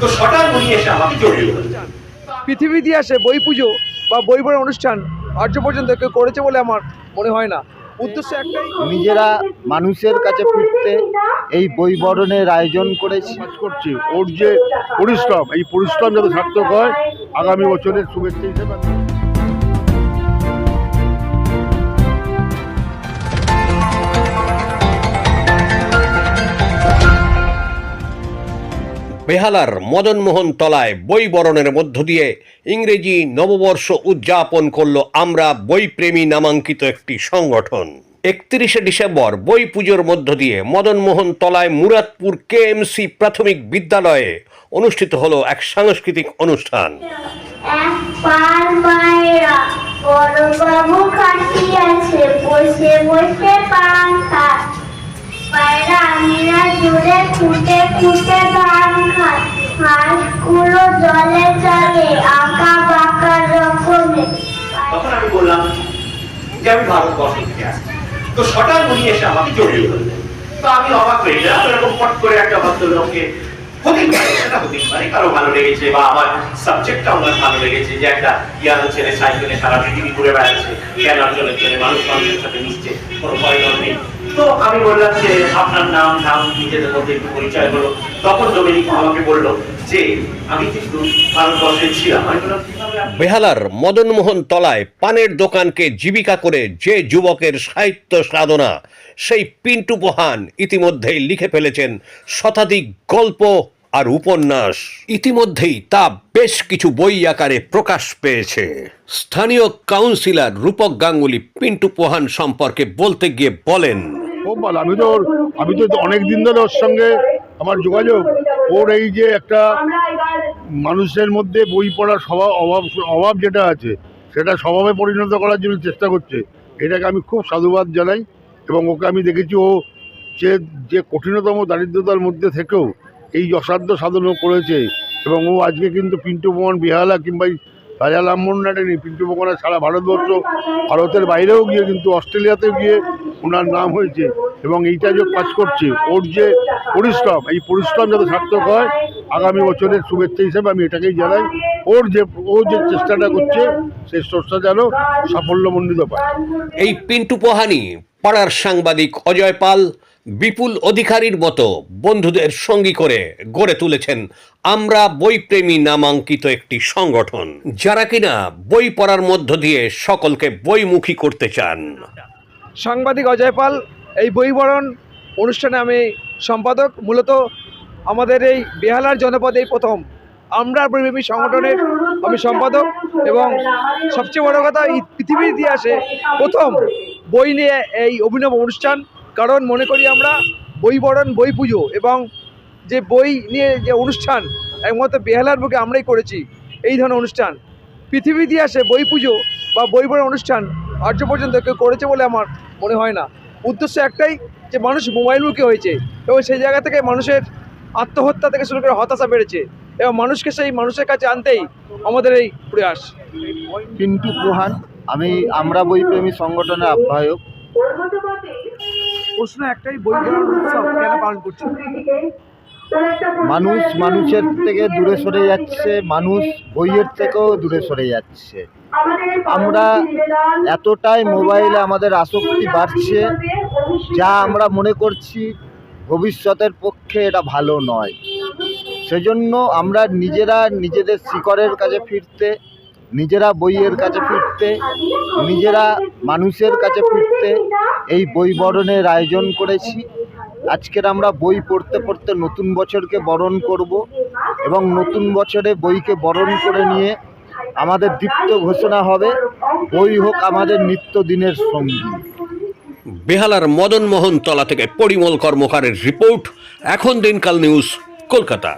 তো সটান উনি এসে আমাকে জড়িয়ে ধরলেন। পৃথিবী ইতিহাসে বই পুজো বা বই পড়ার অনুষ্ঠান আজ পর্যন্ত কেউ করেছে বলে আমার মনে হয় না। উদ্দেশ্য একটাই, নিজেরা মানুষের কাছে ফিরতে এই বই বরণের আয়োজন করেছি। কাজ করছে, ওর যে পরিশ্রম, এই পরিশ্রম যাতে সার্থক হয় আগামী বছরের শুভেচ্ছা হিসেবে বেহালার মদনমোহন তলায় বই বরণের মধ্য দিয়ে ইংরেজি নববর্ষ উদযাপন করল আমরা বইপ্রেমী নামাঙ্কিত একটি সংগঠন। 31শে ডিসেম্বর বই পুজোর মধ্য দিয়ে মদনমোহন তলায় মুরাদপুর কেএমসি প্রাথমিক বিদ্যালয়ে অনুষ্ঠিত হলো এক সাংস্কৃতিক অনুষ্ঠান। তখন আমি বললাম যে আমি ভারতবর্ষ থেকে আসছি। তো সটান উনি এসে আমাকে জড়িয়ে ধরলেন। তো আমি অবাক হয়ে গেলাম, এরকম ফট করে একটা ভদ্রলোককে হতেই পারে, সেটা হতেই পারে কারো ভালো লেগেছে বা আমার সাবজেক্টটা আমার ভালো লেগেছে, যে একটা ইয়ার ছেলে সাইকেলে সারা পৃথিবী ঘুরে বেড়াচ্ছে, জ্ঞান অর্জনের জন্য মানুষ মানুষের সাথে মিশছে, কোনো প্রয়োজন নেই। তো আমি বললাম যে আপনার নাম নিজেদের মধ্যে একটু পরিচয় হলো। তখন ডোমিনিক আমাকে বললো যে আমি কিন্তু ভারতবর্ষে ছিলাম। আমি বললাম বেহালার মদনমোহন তলায় পানের দোকানকে জীবিকা করে যে যুবকের সাহিত্য সাধনা, সেই পিন্টু পোহান ইতিমধ্যেই লিখে ফেলেছেন শতাধিক গল্প আর উপন্যাস। ইতিমধ্যেই তা বেশ কিছু বই আকারে প্রকাশ পেয়েছে। স্থানীয় কাউন্সিলর রূপক গাঙ্গুলি পিন্টু পোহান সম্পর্কে বলতে গিয়ে বলেন, খুব ভালো। আমি তো অনেক দিন ধরে ওর সঙ্গে আমার যোগাযোগ। ওর এই যে একটা মানুষের মধ্যে বই পড়ার অভাব যেটা আছে, সেটা স্বভাবে পরিণত করার জন্য চেষ্টা করছে, এটাকে আমি খুব সাধুবাদ জানাই। এবং ওকে আমি দেখেছি, ও যে কঠিনতম দারিদ্রতার মধ্যে থেকেও এই অসাধ্য সাধনও করেছে। এবং ও আজকে কিন্তু পিন্টু মোহন বেহালা কিংবা রাজা রামমোহন নেই, পিন্টু মোহনের সারা ভারতবর্ষ, ভারতের বাইরেও গিয়ে কিন্তু অস্ট্রেলিয়াতেও গিয়ে ওনার নাম হয়েছে। এবং এইটা যে কাজ করছে, ওর যে পরিশ্রম, এই পরিশ্রম যাতে সার্থক হয় আগামী বছরের শুভেচ্ছা হিসেবে আমি এটাকেই জানাই। ও যে চেষ্টাটা করছে, সেই চেষ্টা যেন সাফল্যমণ্ডিত পায়। এই পিন্টু পোহানি পাড়ার সাংবাদিক অজয় পাল, বিপুল অধিকারীর মতো বন্ধুদের সঙ্গী করে গড়ে তুলেছেন আমরা বইপ্রেমী নামাঙ্কিত একটি সংগঠন, যারা কিনা বই পড়ার মধ্য দিয়ে সকলকে বইমুখী করতে চান। সাংবাদিক অজয় পাল, এই বই বরণ অনুষ্ঠানে আমি সম্পাদক। মূলত আমাদের এই বেহালার জনপদে এই প্রথম আমরা বইপ্রেমী সংগঠনের আমি সম্পাদক। এবং সবচেয়ে বড় কথা, এই পৃথিবীর ইতিহাসে প্রথম বই নিয়ে এই অভিনব অনুষ্ঠান। কারণ মনে করি আমরা বই বরণ, বই পুজো এবং যে বই নিয়ে যে অনুষ্ঠান একমাত্র বেহালার বুকে আমরাই করেছি এই ধরনের অনুষ্ঠান। পৃথিবীর ইতিহাসে বই পুজো বা বই বরণ অনুষ্ঠান আজ পর্যন্ত কেউ করেছে বলে আমার মনে হয় না। উদ্দেশ্য একটাই, যে মানুষ মোবাইলমুখী হয়েছে এবং সেই জায়গা থেকে মানুষের আত্মহত্যা থেকে শুরু করে হতাশা বেড়েছে, এবং মানুষকে সেই মানুষের কাছে আনতেই আমাদের এই প্রয়াস। পিন্টু পোহান, আমি আমরা বইপ্রেমী সংগঠনের আহ্বায়ক। প্রশ্ন একটাই, বই বরণ উৎসব কেন পালন করছে? মানুষ মানুষের থেকে দূরে সরে যাচ্ছে, মানুষ বইয়ের থেকেও দূরে সরে যাচ্ছে। আমরা এতটাই মোবাইলে আমাদের আসক্তি বাড়ছে, যা আমরা মনে করছি ভবিষ্যতের পক্ষে এটা ভালো নয়। সেজন্য আমরা নিজেরা নিজেদের শিকড়ের কাছে ফিরতে, নিজেরা বইয়ের কাছে ফিরতে, নিজেরা মানুষের কাছে ফিরতে এই বই বরণের আয়োজন করেছি। আজকের আমরা বই পড়তে পড়তে নতুন বছরকে বরণ করব এবং নতুন বছরে বইকে বরণ করে নিয়ে আমাদের দীপ্ত ঘোষণা হবে, বই হোক আমাদের নিত্যদিনের সঙ্গী। বেহালার মদনমোহন তলা থেকে পরিমল কর্মকারের রিপোর্ট, এখন দিনকাল নিউজ, কলকাতা।